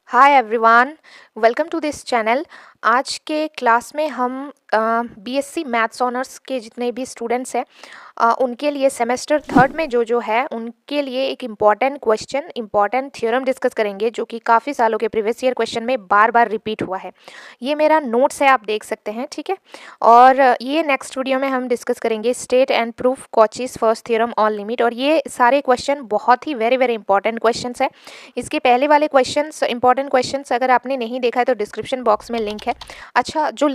Hi everyone, welcome to this channel. आज के class में हम बीएससी मैथ्स ऑनर्स के जितने भी स्टूडेंट्स हैं उनके लिए सेमेस्टर थर्ड में जो है उनके लिए एक इम्पॉर्टेंट थ्योरम डिस्कस करेंगे जो कि काफ़ी सालों के प्रीवियस ईयर क्वेश्चन में बार बार रिपीट हुआ है। ये मेरा नोट्स है, आप देख सकते हैं, ठीक है। और ये नेक्स्ट वीडियो में हम डिस्कस करेंगे state and proof Cauchy's first theorem on limit. और ये सारे क्वेश्चन बहुत ही वेरी वेरी इंपॉर्टेंट क्वेश्चन है। इसके पहले वाले क्वेश्चंस इंपॉर्टेंट क्वेश्चंस अगर आपने नहीं देखा है तो डिस्क्रिप्शन बॉक्स में लिंक है। अच्छा, जो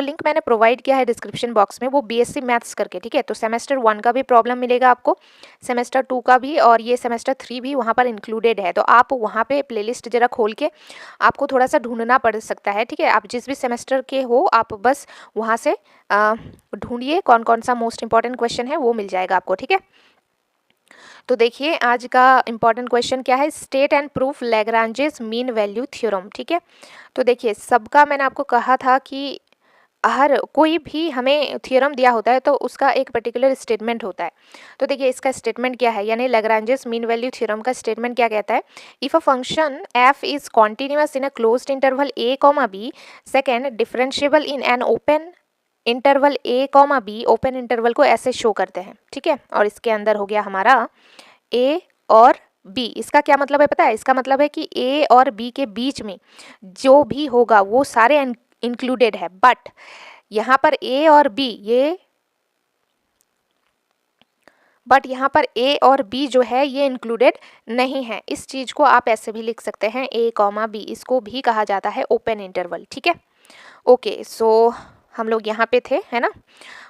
लिंक मैंने प्रोवाइड किया है डिस्क्रिप्शन बॉक्स में वो बीएससी मैथ्स करके, ठीक है। तो सेमेस्टर 1 का भी प्रॉब्लम मिलेगा आपको, सेमेस्टर 2 का भी, और ये सेमेस्टर 3 भी वहाँ पर इंक्लूडेड है। तो आप वहाँ पे प्लेलिस्ट जरा खोल के आपको थोड़ा सा ढूंढना पड़ सकता है, ठीक है। आप जिस भी सेमेस्टर के हो आप बस वहाँ से ढूंढिए कौन कौन सा मोस्ट इंपॉर्टेंट क्वेश्चन है, वो मिल जाएगा आपको, ठीक है। तो देखिए आज का इंपॉर्टेंट क्वेश्चन क्या है, state and proof Lagrange's mean value theorem, ठीक है। तो देखिए सबका मैंने आपको कहा था कि हर कोई भी हमें थ्योरम दिया होता है तो उसका एक पर्टिकुलर स्टेटमेंट होता है। तो देखिए इसका स्टेटमेंट क्या है, यानी लैग्रांजेस मीन वैल्यू थ्योरम का स्टेटमेंट क्या कहता है। If a function f is continuous in a closed interval a comma b, second differentiable in an open interval a comma b, open interval को ऐसे शो करते हैं, ठीक है। और इसके अंदर हो गया हमारा ए और बी। इसका क्या मतलब है पता है, इसका मतलब है कि ए और बी के बीच में जो भी होगा वो सारे इंक्लूडेड है, बट यहाँ पर ए और बी जो है ये इंक्लूडेड नहीं है। इस चीज को आप ऐसे भी लिख सकते हैं, ए कॉमा बी, इसको भी कहा जाता है ओपन इंटरवल, ठीक है। ओके, सो हम लोग यहाँ पे थे, है ना।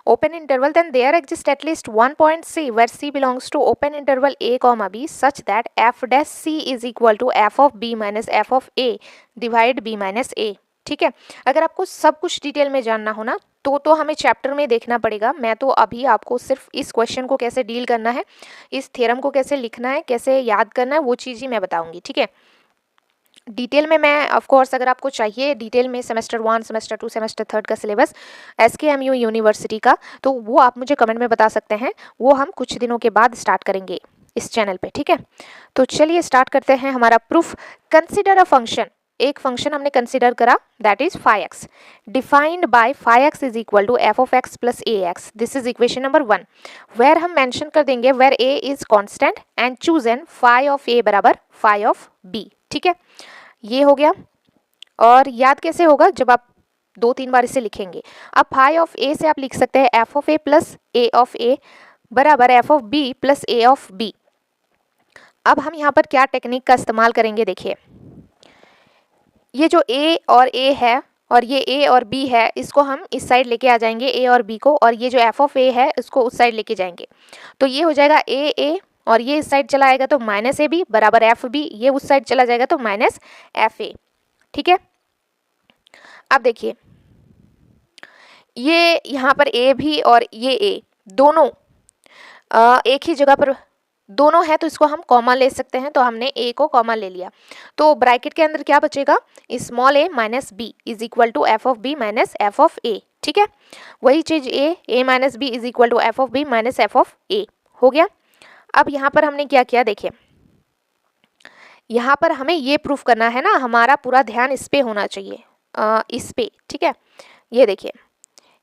open interval, then there exists at least one point C where C belongs to open interval a comma b such that f dash C is equal to f of b minus f of a divide b minus a, ठीक है। अगर आपको सब कुछ detail में जानना हो ना तो हमें चैप्टर में देखना पड़ेगा। मैं तो अभी आपको सिर्फ इस क्वेश्चन को कैसे डील करना है, इस थ्योरम को कैसे लिखना है, कैसे याद करना है, वो चीज़ ही मैं बताऊंगी, ठीक है। डिटेल में मैं ऑफ कोर्स अगर आपको चाहिए डिटेल में सेमेस्टर 1, सेमेस्टर 2, सेमेस्टर 3 का सिलेबस SKMU यूनिवर्सिटी का, तो वो आप मुझे कमेंट में बता सकते हैं। वो हम कुछ दिनों के बाद स्टार्ट करेंगे इस चैनल पे, ठीक है। तो चलिए स्टार्ट करते हैं हमारा प्रूफ। कंसिडर अ फंक्शन, एक फंक्शन हमने कंसिडर करा, that is phi x, defined by phi x is equal to f of x plus a x. This is equation number 1, where हम मेंशन कर देंगे where a is constant and choose an phi of a बराबर phi of B, ठीक है। ये हो गया। और याद कैसे होगा, जब आप 2-3 बार इसे लिखेंगे। अब फाई ऑफ ए से आप लिख सकते हैं f of a plus a of a बराबर f of b plus a of b. अब हम यहाँ पर क्या टेक्निक का इस्तेमाल करेंगे, देखिए ये जो ए और ए है और ये ए और बी है, इसको हम इस साइड लेके आ जाएंगे ए और बी को, और ये जो एफ ऑफ ए है इसको उस साइड लेके जाएंगे। तो ये हो जाएगा ए और ये इस साइड चला आएगा तो माइनस ए बी बराबर एफ बी, ये उस साइड चला जाएगा तो माइनस एफ ए, ठीक है। अब देखिए ये यहाँ पर ए भी और ये ए दोनों एक ही जगह पर दोनों है, तो इसको हम कॉमा ले सकते हैं। तो हमने ए को कॉमा ले लिया, तो ब्रैकेट के अंदर क्या बचेगा, small a minus b is equal to f of b minus f of a, ठीक है। वही चीज a minus b is equal to f of b minus f of a हो गया। अब यहाँ पर हमने क्या किया, देखिए यहाँ पर हमें ये प्रूफ करना है ना, हमारा पूरा ध्यान इस पे होना चाहिए, इस पे, ठीक है। ये देखिए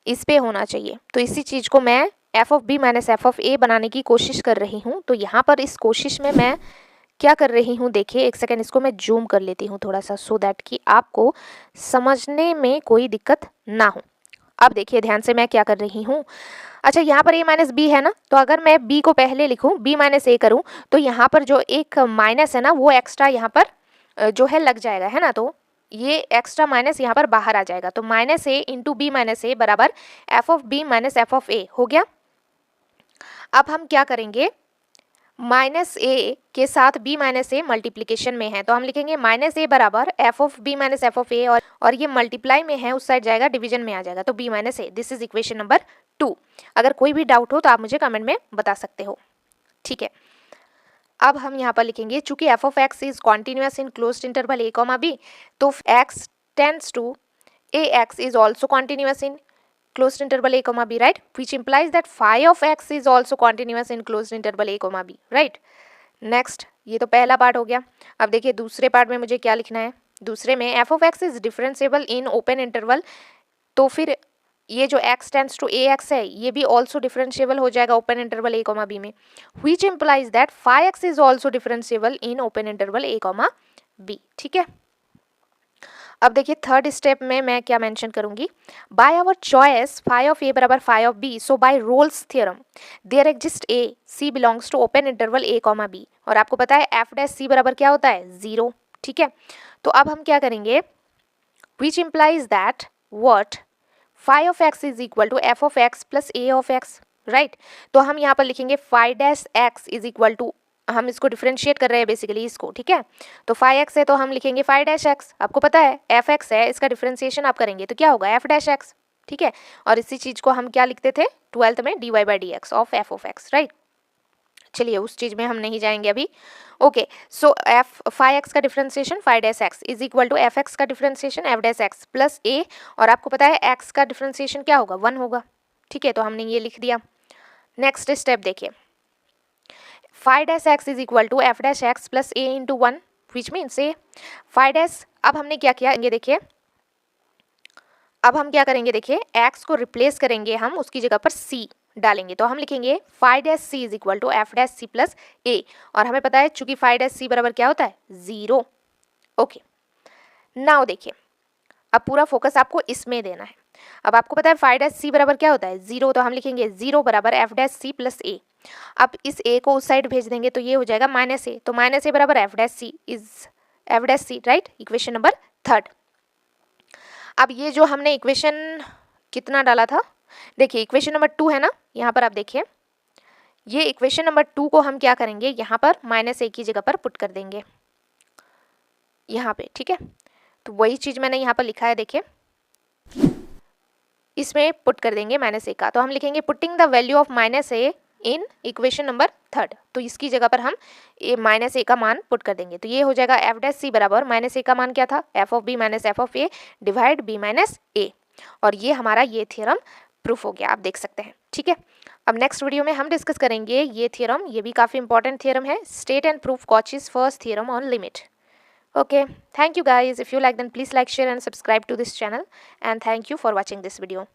इस पे होना चाहिए, तो इसी चीज को मैं f of b minus f of a बनाने की कोशिश कर रही हूँ। तो यहाँ पर इस कोशिश में मैं क्या कर रही हूँ, देखिए एक सेकेंड, इसको मैं जूम कर लेती हूँ थोड़ा सा, सो दैट कि आपको समझने में कोई दिक्कत ना हो। अब देखिए ध्यान से मैं क्या कर रही हूँ। अच्छा, यहाँ पर a माइनस बी है ना, तो अगर मैं b को पहले लिखूँ, b माइनस ए करूँ, तो यहाँ पर जो एक माइनस है ना वो एक्स्ट्रा यहाँ पर जो है लग जाएगा, है ना। तो ये एक्स्ट्रा माइनस यहाँ पर बाहर आ जाएगा, तो minus a into b minus a बराबर f of b minus f of a हो गया। अब हम क्या करेंगे, माइनस ए के साथ बी माइनस ए मल्टीप्लीकेशन में है, तो हम लिखेंगे माइनस ए बराबर f of b minus f of a, और ये मल्टीप्लाई में है, उस साइड जाएगा डिवीजन में आ जाएगा, तो b minus a. This is equation number 2। अगर कोई भी डाउट हो तो आप मुझे कमेंट में बता सकते हो, ठीक है। अब हम यहाँ पर लिखेंगे, चूंकि f of x is continuous in closed interval a comma b, तो x tends to a x is also continuous in closed interval a comma b, right, which implies that phi of x is also continuous in closed interval a comma b, right. Next, ये तो पहला part हो गया। अब देखिए दूसरे part में मुझे क्या लिखना है। दूसरे में f of x is differentiable in open interval, तो फिर ये जो x tends to a x है ये भी ऑल्सो डिफरेंशिएबल हो जाएगा open interval a comma b में, which implies that phi x is also differentiable in open interval a comma b. ठीक है, अब देखिए थर्ड स्टेप में मैं क्या मेंशन करूंगी, by our choice phi of a बराबर phi of b, so by Rolle's theorem there exist a c belongs to open interval a comma b, और आपको पता है एफ डैश सी बराबर क्या होता है 0। ठीक है, तो अब हम क्या करेंगे, which implies that what phi of x is equal to f of x plus a of x, right. तो हम यहाँ पर लिखेंगे phi dash x is equal to, हम इसको डिफरेंशिएट कर रहे हैं बेसिकली इसको, ठीक है। तो फाई एक्स है तो हम लिखेंगे फाई डैश एक्स, आपको पता है एफ एक्स है, इसका डिफरेंशिएशन आप करेंगे तो क्या होगा एफ डैश एक्स, ठीक है। और इसी चीज़ को हम क्या लिखते थे 12th में d y by d x of f of x, right. चलिए उस चीज़ में हम नहीं जाएंगे अभी। Okay, so f phi x का differentiation phi dash x is equal to f x का differentiation f dash x plus a, और आपको पता है एक्स का डिफरेंशिएशन क्या होगा 1 होगा, ठीक है। तो हमने ये लिख दिया। नेक्स्ट स्टेप देखिए, phi dash x is equal to f dash x plus a into 1 which means a phi dash. अब हमने क्या किया ये देखिए, अब हम क्या करेंगे देखिए, एक्स को रिप्लेस करेंगे हम, उसकी जगह पर सी डालेंगे, तो हम लिखेंगे phi dash c is equal to f dash c plus a, और हमें पता है चूंकि फाई डैश सी बराबर क्या होता है 0। ओके, नाउ देखिए अब पूरा फोकस आपको इसमें देना है। अब आपको पता है फाई डैश सी बराबर क्या होता है 0, तो हम लिखेंगे 0 बराबर एफ डैश सी प्लस ए। अब इस ए को उस साइड भेज देंगे तो ये हो जाएगा माइनस ए, तो माइनस ए बराबर f dash c is f dash c, right. Equation number 3। अब ये जो हमने इक्वेशन कितना डाला था, देखिए इक्वेशन नंबर 2 है ना, यहाँ पर आप देखिए ये इक्वेशन नंबर 2 को हम क्या करेंगे यहाँ पर माइनस ए की जगह पर पुट कर देंगे यहाँ पे, ठीक है। तो वही चीज़ मैंने यहाँ पर लिखा है, देखिए इसमें पुट कर देंगे माइनस ए का, तो हम लिखेंगे putting the value of minus A in equation number 3, तो इसकी जगह पर हम माइनस ए का मान पुट कर देंगे, तो ये हो जाएगा एफ डैश सी बराबर माइनस ए का मान क्या था f of b minus f of a divide b minus a, और ये हमारा ये थ्योरम प्रूफ हो गया, आप देख सकते हैं, ठीक है। अब नेक्स्ट वीडियो में हम डिस्कस करेंगे ये थ्योरम, ये भी काफ़ी इंपॉर्टेंट थ्योरम है, state and proof Cauchy's first theorem on limit. Okay, thank you guys. If you like then please like, share and subscribe to this channel, and thank you for watching this video.